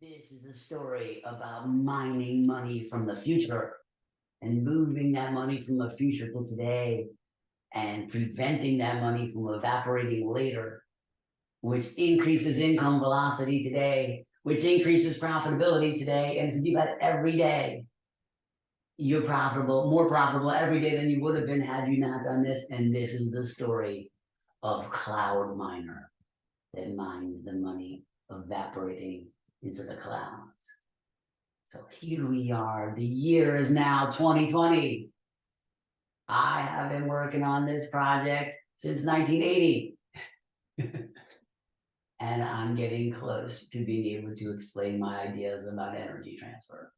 This is a story about mining money from the future and moving that money from the future to today and preventing that money from evaporating later, which increases income velocity today, which increases profitability today. And if you do that every day, you're profitable, more profitable every day than you would have been had you not done this. And this is the story of Cloudminer that mines the money evaporating into the clouds. So here we are. The year is now 2020. I have been working on this project since 1980. And I'm getting close to being able to explain my ideas about energy transfer.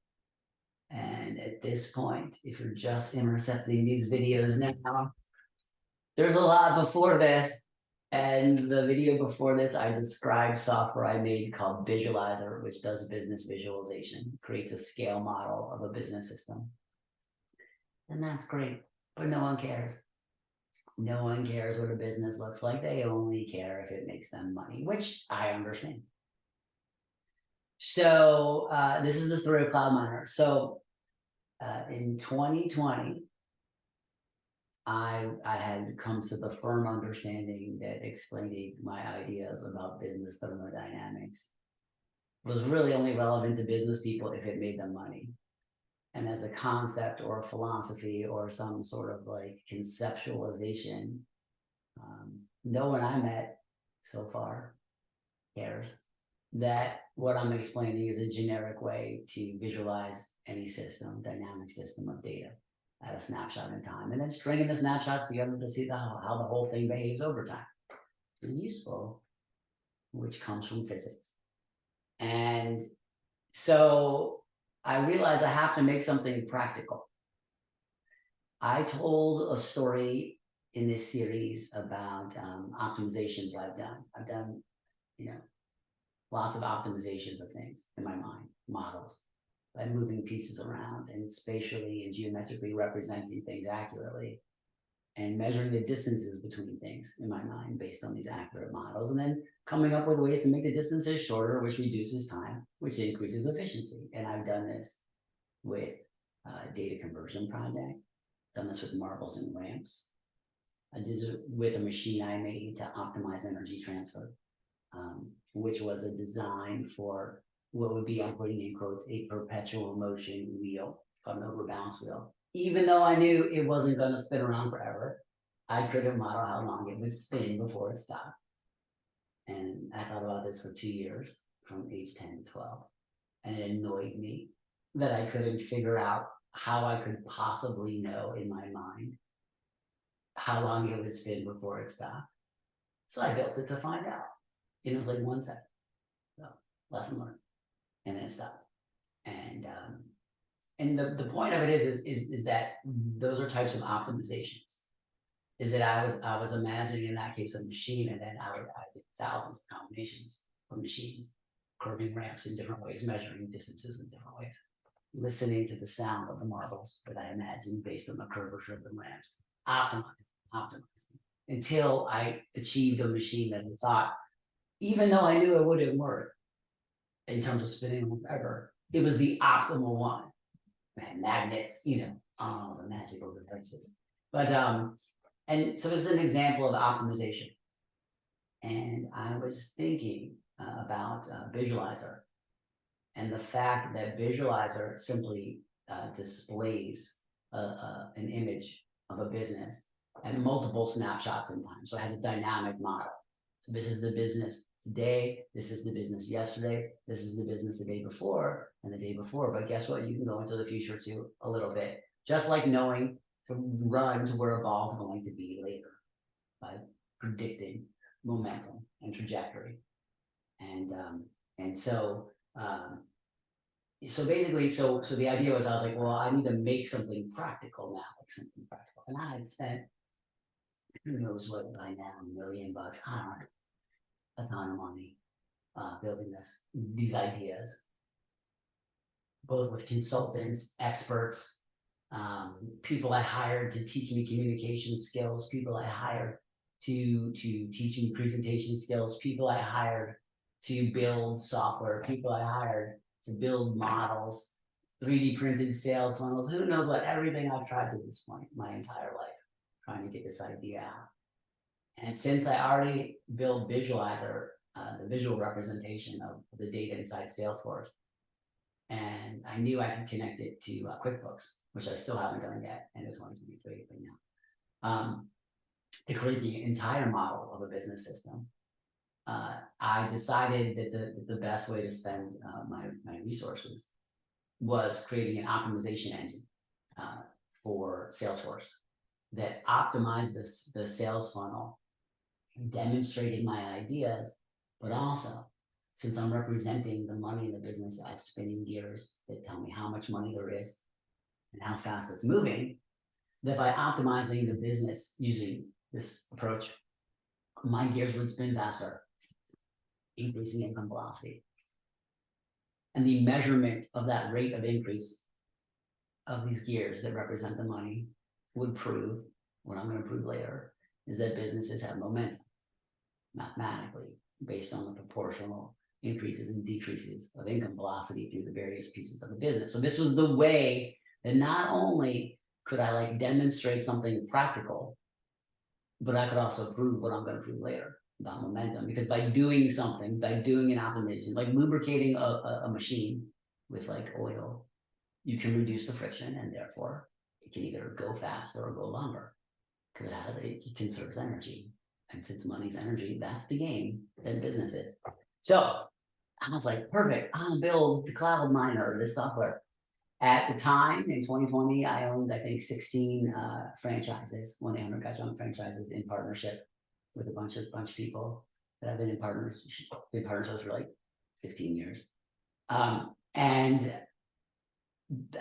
And at this point, if you're just intercepting these videos now, there's a lot before this. And the video before this, I described software I made called Visualizer, which does business visualization, creates a scale model of a business system. And that's great, but no one cares. No one cares what a business looks like. They only care if it makes them money, which I understand. So this is the story of Cloudminer. So in 2020, I had come to the firm understanding that explaining my ideas about business thermodynamics was really only relevant to business people if it made them money. And as a concept or a philosophy or some sort of like conceptualization, no one I met so far cares that what I'm explaining is a generic way to visualize any system, dynamic system of data at a snapshot in time, and then stringing the snapshots together to see how the whole thing behaves over time. It's useful, which comes from physics. And so I realized I have to make something practical. I told a story in this series about optimizations I've done. I've done, lots of optimizations of things in my mind, models, by moving pieces around and spatially and geometrically representing things accurately and measuring the distances between things in my mind based on these accurate models, and then coming up with ways to make the distances shorter, which reduces time, which increases efficiency. And I've done this with data conversion project, done this with marbles and ramps. I did it with a machine I made to optimize energy transfer, which was a design for what would be, I'm putting in quotes, a perpetual motion wheel, called an overbalance wheel. Even though I knew it wasn't going to spin around forever, I couldn't model how long it would spin before it stopped. And I thought about this for 2 years, from age 10 to 12. And it annoyed me that I couldn't figure out how I could possibly know in my mind how long it would spin before it stopped. So I built it to find out. And it was like 1 second. So lesson learned. And then it stopped. And the point of it is that those are types of optimizations. Is that I was imagining in that case a machine, and then I did thousands of combinations of machines, curving ramps in different ways, measuring distances in different ways, listening to the sound of the marbles that I imagined based on the curvature of the ramps, optimizing until I achieved a machine that I thought, even though I knew it wouldn't work in terms of spinning forever, it was the optimal one. Man, magnets, the magical devices. But and so this is an example of optimization. And I was thinking about Visualizer and the fact that Visualizer simply displays an image of a business and multiple snapshots in time. So I had a dynamic model. So this is the business today, this is the business yesterday, this is the business the day before and the day before. But guess what? You can go into the future too a little bit, just like knowing to run to where a ball is going to be later by predicting momentum and trajectory. And so basically, so the idea was, I was like, well, I need to make something practical now, like something practical. And I had spent, who knows what by now, $1 million, I don't know, a ton of money building these ideas, both with consultants, experts, people I hired to teach me communication skills, people I hired to teach me presentation skills, people I hired to build software, people I hired to build models, 3D printed sales funnels, who knows what, everything I've tried to this point, my entire life, trying to get this idea out. And since I already built Visualizer, the visual representation of the data inside Salesforce, and I knew I could connect it to QuickBooks, which I still haven't done yet, and it's 2023 right now, to create the entire model of a business system. I decided that the best way to spend my resources was creating an optimization engine for Salesforce that optimized the sales funnel, demonstrated my ideas, but also, since I'm representing the money in the business as spinning gears that tell me how much money there is and how fast it's moving, that by optimizing the business using this approach, my gears would spin faster, increasing income velocity. And the measurement of that rate of increase of these gears that represent the money would prove, what I'm going to prove later, is that businesses have momentum mathematically based on the proportional increases and decreases of income velocity through the various pieces of the business. So this was the way that not only could I like demonstrate something practical, but I could also prove what I'm going to prove later about momentum, because by doing something, by doing an optimization, like lubricating a machine with like oil, you can reduce the friction, and therefore it can either go faster or go longer because it conserves energy. And since money's energy, that's the game that business is. So I was like, perfect, I'll build the Cloudminer, this software. At the time, in 2020, I owned, I think, 16 franchises, 1-800-GUYS-RUN franchises in partnership with a bunch of people that I've been partners with for like 15 years. And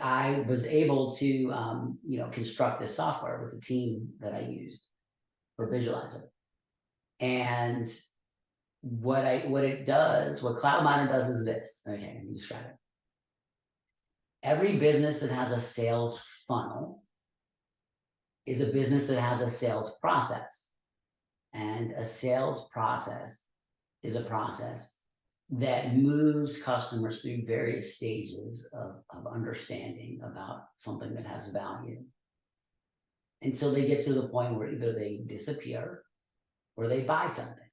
I was able to, construct this software with the team that I used for Visualizer. And what Cloudminer does is this. Okay, let me describe it. Every business that has a sales funnel is a business that has a sales process. And a sales process is a process that moves customers through various stages of understanding about something that has value until they get to the point where either they disappear or they buy something.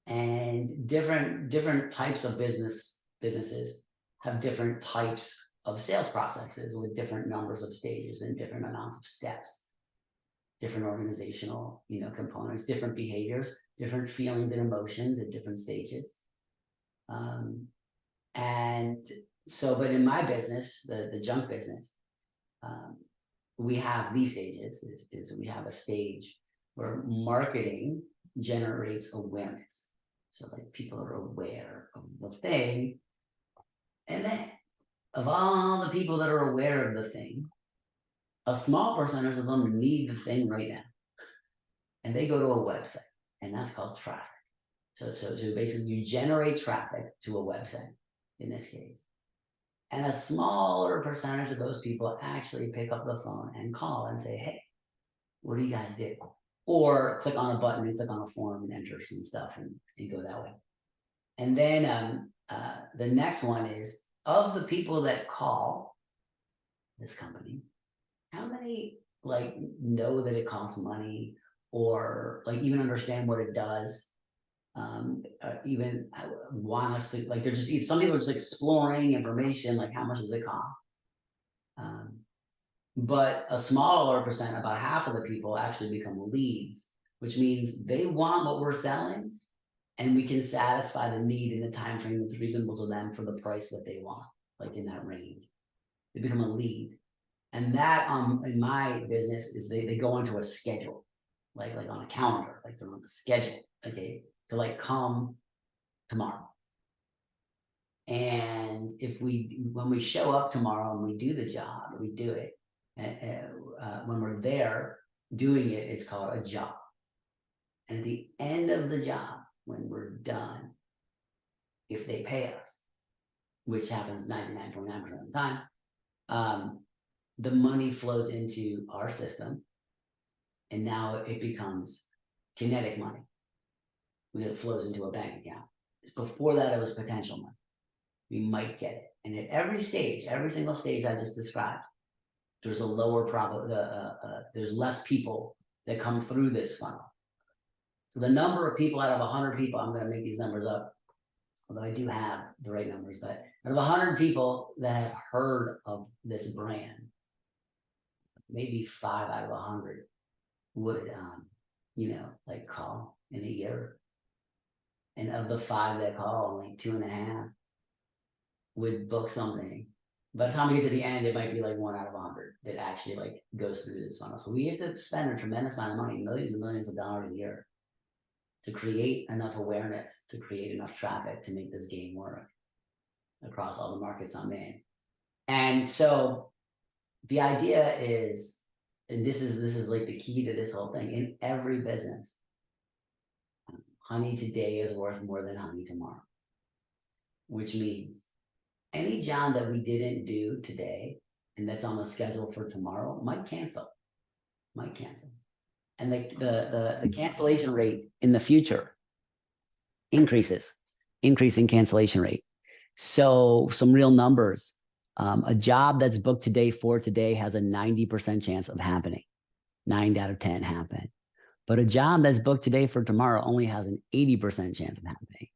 And different types of businesses have different types of sales processes with different numbers of stages and different amounts of steps, different organizational, components, different behaviors, different feelings and emotions at different stages. And so, but in my business, the junk business, we have these stages. Is we have a stage where marketing generates awareness. So like people are aware of the thing, and then of all the people that are aware of the thing, a small percentage of them need the thing right now. And they go to a website, and that's called traffic. So basically you generate traffic to a website in this case. And a smaller percentage of those people actually pick up the phone and call and say, hey, what do you guys do? Or click on a button and click on a form and enter some stuff and go that way. And then the next one is, of the people that call this company, how many like know that it costs money or like even understand what it does? Even want us to, like, they're just, some people are just exploring information, like how much does it cost? But a smaller percent, about half of the people actually become leads, which means they want what we're selling and we can satisfy the need in the time frame that's reasonable to them for the price that they want, like in that range. They become a lead. And that in my business is they go onto a schedule, like on a calendar, like they're on the schedule, okay, to like come tomorrow. And when we show up tomorrow and we do the job, we do it. When we're there doing it, it's called a job. And at the end of the job, when we're done, if they pay us, which happens 99.9% of the time, the money flows into our system, and now it becomes kinetic money. It flows into a bank account. Before that, it was potential money. We might get it. And at every stage, every single stage I just described, there's a lower there's less people that come through this funnel. So the number of people out of 100 people, I'm going to make these numbers up, although I do have the right numbers, but out of 100 people that have heard of this brand, maybe 5 out of 100 would, like call in a year. And of the 5 that call, only 2.5 would book something. By the time we get to the end, it might be like 1 out of 100 that actually like goes through this funnel. So we have to spend a tremendous amount of money, millions and millions of dollars a year, to create enough awareness, to create enough traffic to make this game work across all the markets I'm in. And so the idea is, and this is like the key to this whole thing, in every business, honey today is worth more than honey tomorrow, which means any job that we didn't do today and that's on the schedule for tomorrow might cancel. And the cancellation rate in the future increasing cancellation rate. So some real numbers, a job that's booked today for today has a 90% chance of happening. 9 out of 10 happen. But a job that's booked today for tomorrow only has an 80% chance of happening.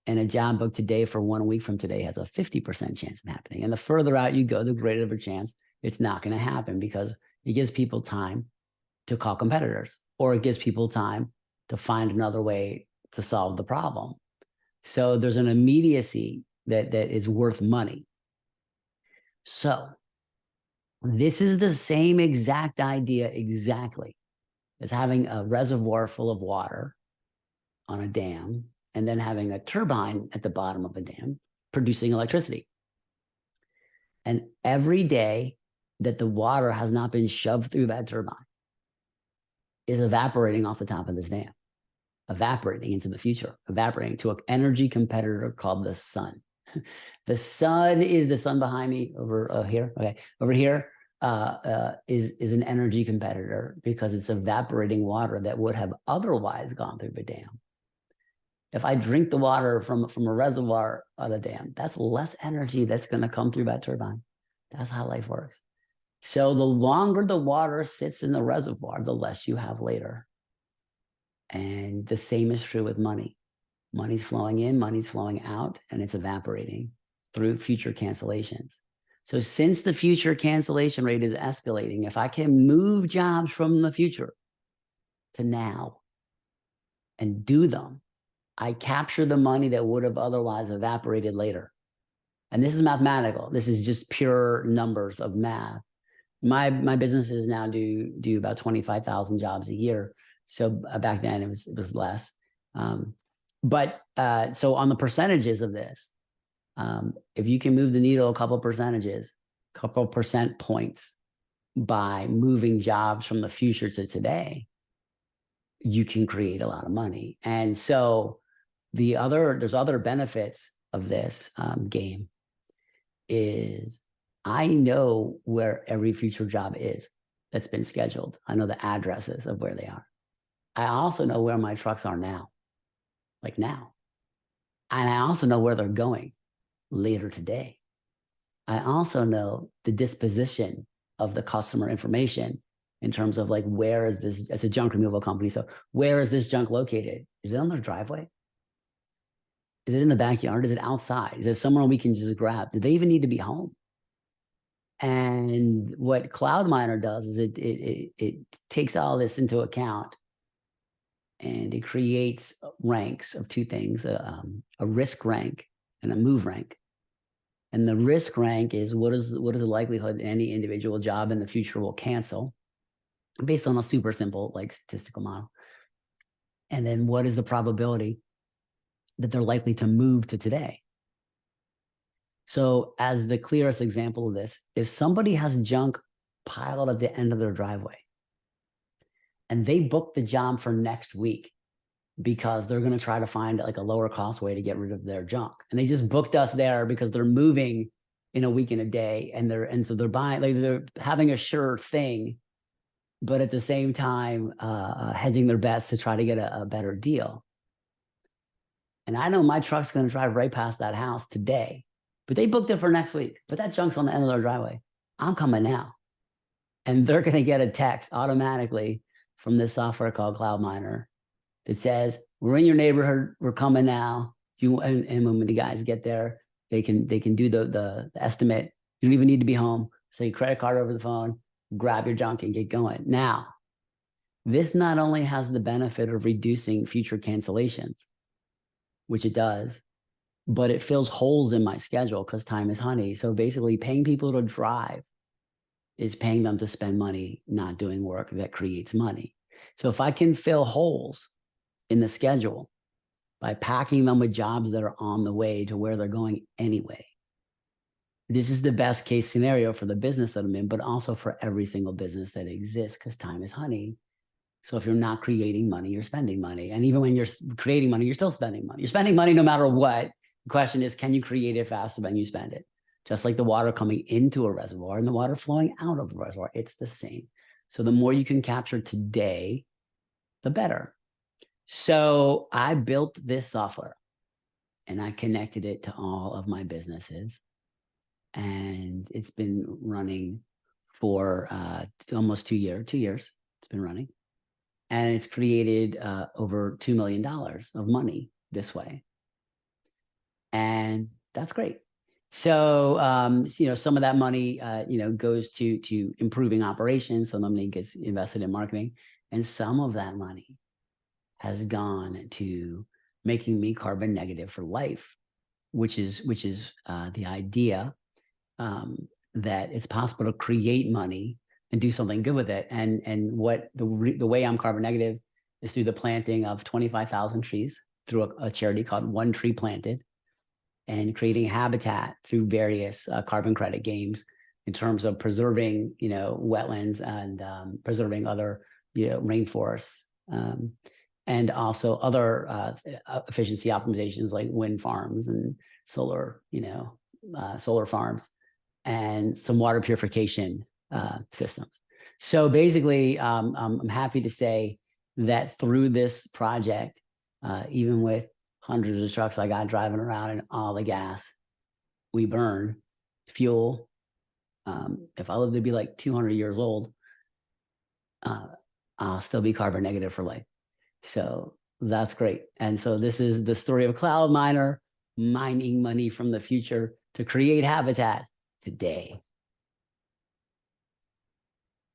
And a job booked today for 1 week from today has a 50% chance of happening. And the further out you go, the greater of a chance it's not going to happen, because it gives people time to call competitors, or it gives people time to find another way to solve the problem. So there's an immediacy that is worth money. So this is the same exact idea exactly as having a reservoir full of water on a dam and then having a turbine at the bottom of a dam producing electricity. And every day that the water has not been shoved through that turbine is evaporating off the top of this dam, evaporating into the future, evaporating to an energy competitor called the sun. The sun is the sun behind me over here. Okay, over here is an energy competitor because it's evaporating water that would have otherwise gone through the dam. If I drink the water from a reservoir of the dam, that's less energy that's going to come through that turbine. That's how life works. So the longer the water sits in the reservoir, the less you have later. And the same is true with money. Money's flowing in, money's flowing out, and it's evaporating through future cancellations. So since the future cancellation rate is escalating, if I can move jobs from the future to now and do them, I capture the money that would have otherwise evaporated later. And this is mathematical. This is just pure numbers of math. My businesses now do about 25,000 jobs a year. So back then it was less. So on the percentages of this, if you can move the needle a couple percent points by moving jobs from the future to today, you can create a lot of money. And so there's other benefits of this game is I know where every future job is that's been scheduled. I know the addresses of where they are. I also know where my trucks are now, like now. And I also know where they're going later today. I also know the disposition of the customer information in terms of like, where is this, as a junk removal company. So where is this junk located? Is it on their driveway? Is it in the backyard? Is it outside? Is it somewhere we can just grab? Do they even need to be home? And what Cloudminer does is it takes all this into account, and it creates ranks of 2 things, a risk rank and a move rank. And the risk rank is what is the likelihood that any individual job in the future will cancel based on a super simple like statistical model. And then what is the probability that they're likely to move to today? So as the clearest example of this, if somebody has junk piled at the end of their driveway and they book the job for next week because they're going to try to find like a lower cost way to get rid of their junk, and they just booked us there because they're moving in a week and a day, and so they're buying, like they're having a sure thing, but at the same time hedging their bets to try to get a better deal. And I know my truck's going to drive right past that house today, but they booked it for next week. But that junk's on the end of their driveway. I'm coming now. And they're going to get a text automatically from this software called Cloudminer that says, we're in your neighborhood. We're coming now. And when the guys get there, they can do the estimate. You don't even need to be home. Say credit card over the phone, grab your junk and get going. Now, this not only has the benefit of reducing future cancellations, which it does, but it fills holes in my schedule because time is honey. So basically paying people to drive is paying them to spend money not doing work that creates money. So if I can fill holes in the schedule by packing them with jobs that are on the way to where they're going anyway, this is the best case scenario for the business that I'm in, but also for every single business that exists because time is honey. So if you're not creating money, you're spending money. And even when you're creating money, you're still spending money. You're spending money no matter what. The question is, can you create it faster than you spend it? Just like the water coming into a reservoir and the water flowing out of the reservoir, it's the same. So the more you can capture today, the better. So I built this software and I connected it to all of my businesses. And it's been running for almost 2 years. 2 years it's been running. And it's created over $2 million of money this way. And that's great. So, some of that money, goes to improving operations. Some money gets invested in marketing. And some of that money has gone to making me carbon negative for life, which is the idea that it's possible to create money and do something good with it. And what the way I'm carbon negative is through the planting of 25,000 trees through a charity called One Tree Planted, and creating habitat through various carbon credit games in terms of preserving, wetlands and preserving other, rainforests, and also other efficiency optimizations like wind farms and solar farms, and some water purification systems. So basically, I'm happy to say that through this project, even with hundreds of trucks I got driving around and all the gas we burn, fuel, if I live to be like 200 years old, I'll still be carbon negative for life. So that's great. And so this is the story of Cloudminer mining money from the future to create habitat today.